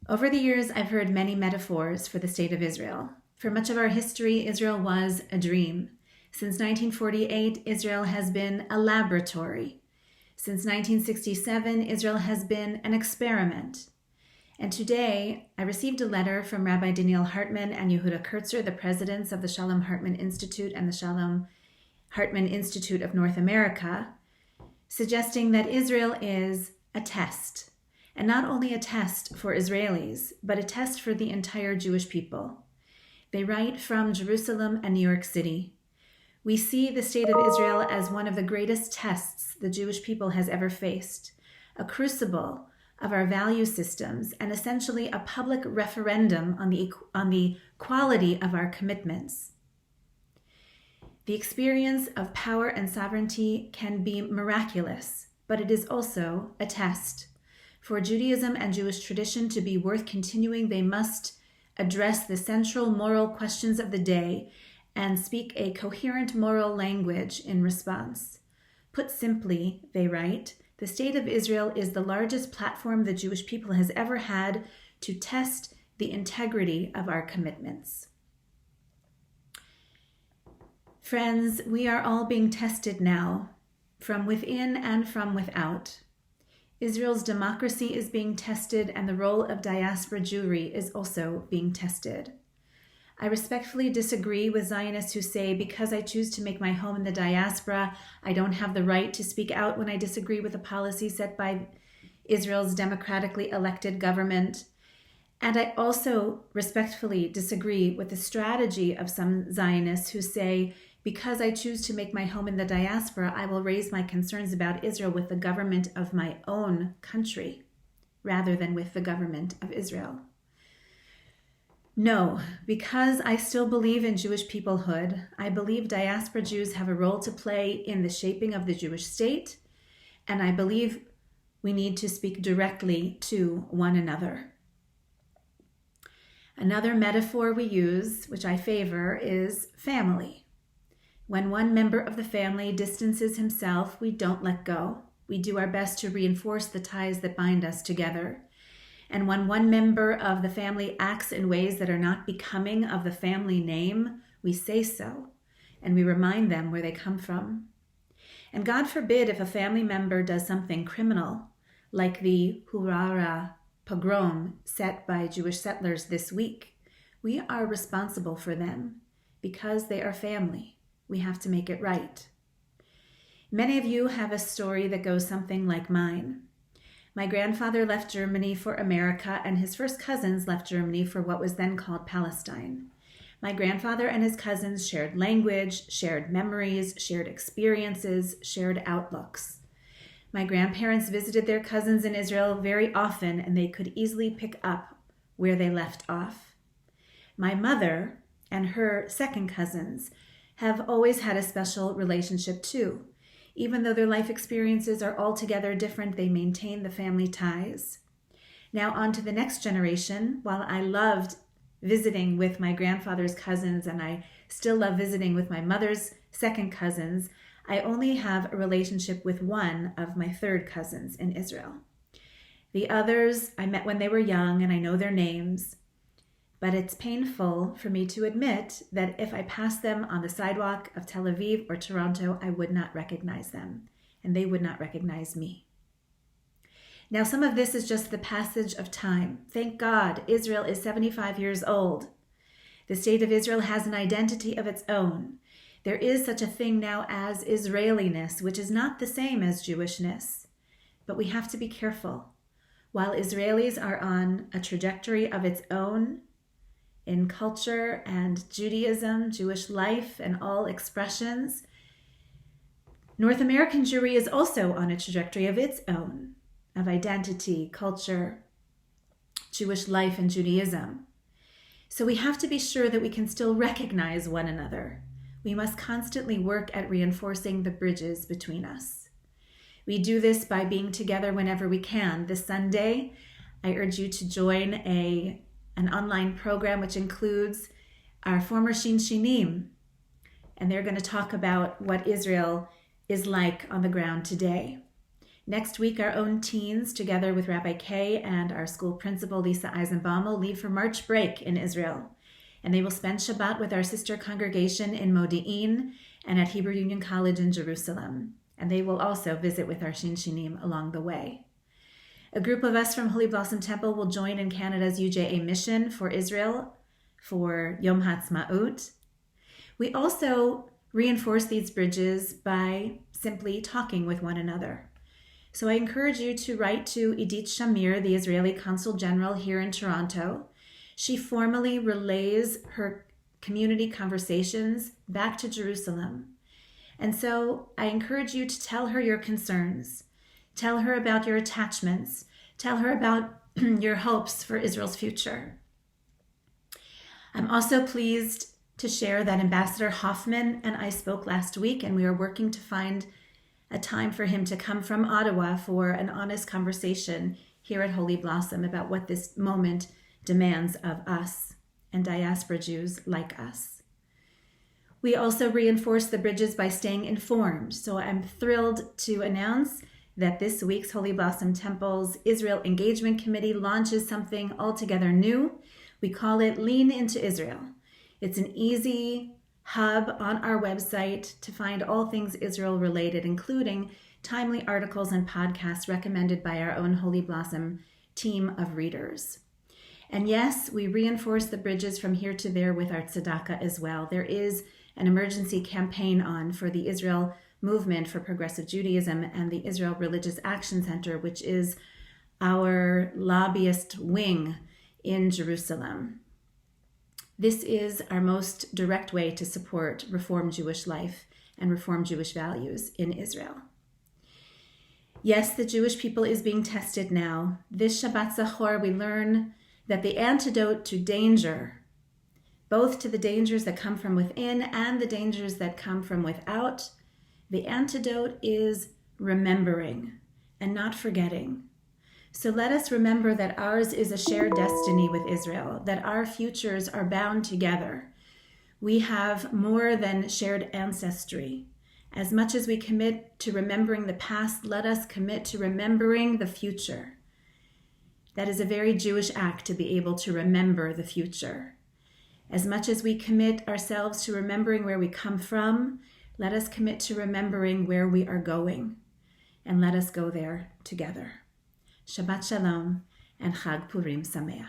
Over the years, I've heard many metaphors for the state of Israel. For much of our history, Israel was a dream. Since 1948, Israel has been a laboratory. Since 1967, Israel has been an experiment. And today, I received a letter from Rabbi Daniel Hartman and Yehuda Kurtzer, the presidents of the Shalom Hartman Institute and the Shalom Hartman Institute of North America, suggesting that Israel is a test, and not only a test for Israelis, but a test for the entire Jewish people. They write from Jerusalem and New York City. We see the state of Israel as one of the greatest tests the Jewish people has ever faced, a crucible of our value systems, and essentially a public referendum on the quality of our commitments. The experience of power and sovereignty can be miraculous, but it is also a test. For Judaism and Jewish tradition to be worth continuing, they must address the central moral questions of the day and speak a coherent moral language in response. Put simply, they write, the state of Israel is the largest platform the Jewish people has ever had to test the integrity of our commitments. Friends, we are all being tested now, from within and from without. Israel's democracy is being tested, and the role of diaspora Jewry is also being tested. I respectfully disagree with Zionists who say, because I choose to make my home in the diaspora, I don't have the right to speak out when I disagree with the policy set by Israel's democratically elected government. And I also respectfully disagree with the strategy of some Zionists who say, because I choose to make my home in the diaspora, I will raise my concerns about Israel with the government of my own country, rather than with the government of Israel. No, because I still believe in Jewish peoplehood, I believe diaspora Jews have a role to play in the shaping of the Jewish state, and I believe we need to speak directly to one another. Another metaphor we use, which I favor, is family. When one member of the family distances himself, we don't let go. We do our best to reinforce the ties that bind us together. And when one member of the family acts in ways that are not becoming of the family name, we say so, and we remind them where they come from. And God forbid if a family member does something criminal, like the Hurara pogrom set by Jewish settlers this week, we are responsible for them because they are family. We have to make it right. Many of you have a story that goes something like mine. My grandfather left Germany for America, and his first cousins left Germany for what was then called Palestine. My grandfather and his cousins shared language, shared memories, shared experiences, shared outlooks. My grandparents visited their cousins in Israel very often, and they could easily pick up where they left off. My mother and her second cousins have always had a special relationship too. Even though their life experiences are altogether different, they maintain the family ties. Now on to the next generation. While I loved visiting with my grandfather's cousins, and I still love visiting with my mother's second cousins, I only have a relationship with one of my third cousins in Israel. The others I met when they were young, and I know their names. But it's painful for me to admit that if I passed them on the sidewalk of Tel Aviv or Toronto, I would not recognize them, and they would not recognize me. Now, some of this is just the passage of time. Thank God, Israel is 75 years old. The state of Israel has an identity of its own. There is such a thing now as Israeliness, which is not the same as Jewishness. But we have to be careful. While Israelis are on a trajectory of its own, in culture and Judaism, Jewish life, and all expressions, North American Jewry is also on a trajectory of its own, of identity, culture, Jewish life, and Judaism. So we have to be sure that we can still recognize one another. We must constantly work at reinforcing the bridges between us. We do this by being together whenever we can. This Sunday, I urge you to join an online program which includes our former Shinshinim, and they're going to talk about what Israel is like on the ground today. Next week, our own teens, together with Rabbi Kay and our school principal, Lisa Eisenbaum, will leave for March break in Israel. And they will spend Shabbat with our sister congregation in Modi'in and at Hebrew Union College in Jerusalem. And they will also visit with our Shinshinim along the way. A group of us from Holy Blossom Temple will join in Canada's UJA mission for Israel for Yom HaTzmaut. We also reinforce these bridges by simply talking with one another. So I encourage you to write to Idit Shamir, the Israeli Consul General here in Toronto. She formally relays her community conversations back to Jerusalem. And so I encourage you to tell her your concerns. Tell her about your attachments. Tell her about your hopes for Israel's future. I'm also pleased to share that Ambassador Hoffman and I spoke last week, and we are working to find a time for him to come from Ottawa for an honest conversation here at Holy Blossom about what this moment demands of us and diaspora Jews like us. We also reinforce the bridges by staying informed. So I'm thrilled to announce that this week's Holy Blossom Temple's Israel Engagement Committee launches something altogether new. We call it Lean into Israel. It's an easy hub on our website to find all things Israel related, including timely articles and podcasts recommended by our own Holy Blossom team of readers. And yes, we reinforce the bridges from here to there with our tzedakah as well. There is an emergency campaign on for the Israel Movement for Progressive Judaism and the Israel Religious Action Center, which is our lobbyist wing in Jerusalem. This is our most direct way to support Reform Jewish life and Reform Jewish values in Israel. Yes, the Jewish people is being tested now. This Shabbat Zachor, we learn that the antidote to danger, both to the dangers that come from within and the dangers that come from without, the antidote is remembering and not forgetting. So let us remember that ours is a shared destiny with Israel, that our futures are bound together. We have more than shared ancestry. As much as we commit to remembering the past, let us commit to remembering the future. That is a very Jewish act, to be able to remember the future. As much as we commit ourselves to remembering where we come from, let us commit to remembering where we are going, and let us go there together. Shabbat Shalom and Chag Purim Sameach.